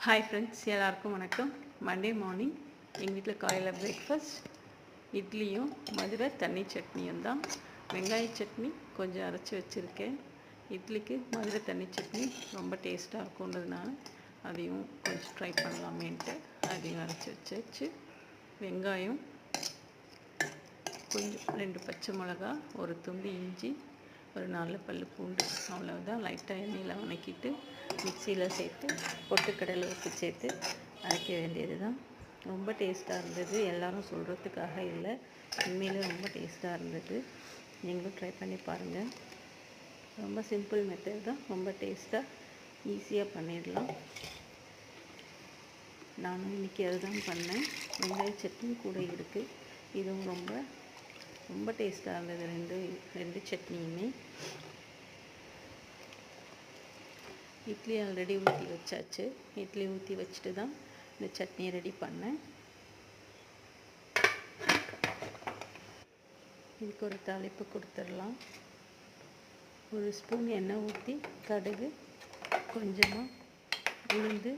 Hi friends, எல்லாருக்கும் வணக்கம். Monday morning எங்கள் வீட்டில் காலையில் பிரேக்ஃபாஸ்ட் இட்லியும் மதுரை தண்ணி சட்னியும் தான். வெங்காய சட்னி கொஞ்சம் அரைச்சி வச்சுருக்கேன். இட்லிக்கு மதுரை தண்ணி சட்னி ரொம்ப டேஸ்ட்டாக இருக்குன்றதுனால அதையும் கொஞ்சம் ட்ரை பண்ணலாமேன்ட்டு அதையும் அரைச்சி வச்சாச்சு. வெங்காயம் கொஞ்சம் 2 பச்சை மிளகா, ஒரு துண்டு இஞ்சி, ஒரு 4 பல் பூண்டு, அவ்வளோதான். லைட்டாக எண்ணெயில் வணக்கிட்டு மிக்சியில் சேர்த்து பொட்டுக்கடலை உப்பு சேர்த்து அரைக்க வேண்டியது தான். ரொம்ப டேஸ்ட்டாக இருந்தது. எல்லோரும் சொல்கிறதுக்காக இல்லை, உண்மையிலே ரொம்ப டேஸ்ட்டாக இருந்தது. நீங்களும் ட்ரை பண்ணி பாருங்கள். ரொம்ப சிம்பிள் மெத்தட் தான், ரொம்ப டேஸ்ட்டாக ஈஸியாக பண்ணிடலாம். நானும் இன்றைக்கி அதுதான் பண்ணேன். வெங்காய சட்னி கூட இருக்குது. இதுவும் ரொம்ப டேஸ்ட்டாக இருந்தது. ரெண்டு சட்னியுமே. இட்லி ஆல்ரெடி ஊற்றி வச்சாச்சு. இட்லி ஊற்றி வச்சுட்டு தான் இந்த சட்னியை ரெடி பண்ணேன். இதுக்கு ஒரு தாளிப்பு கொடுத்துடலாம். ஒரு ஸ்பூன் எண்ணெய் ஊற்றி கடுகு, கொஞ்சமாக உளுந்து,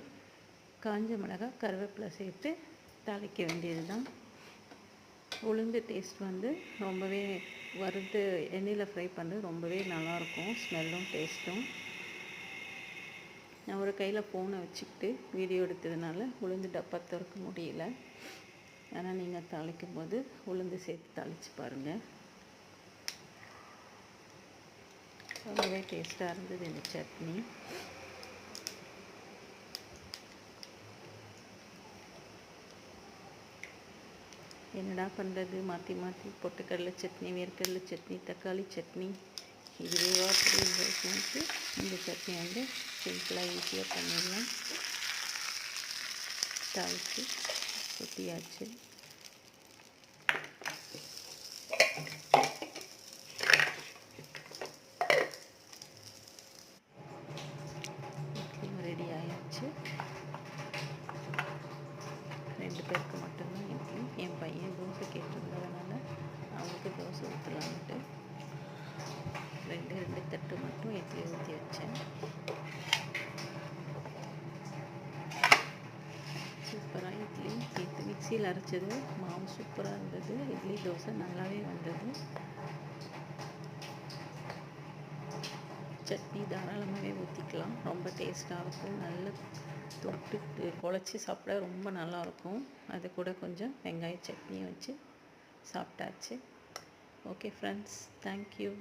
காஞ்ச மிளகாய், கருவேப்பிலை சேர்த்து தாளிக்க வேண்டியது தான். உளுந்து டேஸ்ட் ரொம்பவே வறுத்து எண்ணெயில் ஃப்ரை பண்ணுறது ரொம்பவே நல்லாயிருக்கும். ஸ்மெல்லும் டேஸ்ட்டும். நான் ஒரு கையில் ஃபோனை வச்சுக்கிட்டு வீடியோ எடுத்ததுனால உளுந்து டப்பா திறக்க முடியல. ஆனால் நீங்கள் தாளிக்கும் போது உளுந்து சேர்த்து தாளித்து பாருங்கள். ரொம்பவே டேஸ்ட்டாக இருந்தது இந்த சட்னி. என்னடா பண்ணுறது, மாற்றி மாற்றி பொட்டுக்கடலை சட்னி, வேர்க்கடலை சட்னி, தக்காளி சட்னி, இதுவே அப்படி இருக்குன்ட்டு இந்த சட்னி சிம்பிளாக ஈஸியாக பண்ணிடலாம். தாளித்து கொட்டியாச்சு. ரெடி ஆயாச்சு. 2 பேருக்கு மட்டும்தான் இட்லி. என் பையன் தோசை கேட்டிருந்ததுனால அவனுக்கு தோசை ஊற்றலான்ட்டு 2 தட்டு மட்டும் இட்லி ஊற்றி வச்சேன். சூப்பராக இட்லி மிக்சியில் அரைச்சது மாவு சூப்பராக இருந்தது. இட்லி தோசை நல்லாவே வந்தது. சட்னி தாராளமாகவே ஊற்றிக்கலாம். ரொம்ப டேஸ்ட்டாக இருக்கும். நல்ல தொட்டு குழச்சி சாப்பிட ரொம்ப நல்லாயிருக்கும். அது கூட கொஞ்சம் வெங்காய சட்னியை வச்சு சாப்பிட்டாச்சு. Okay friends, thank you.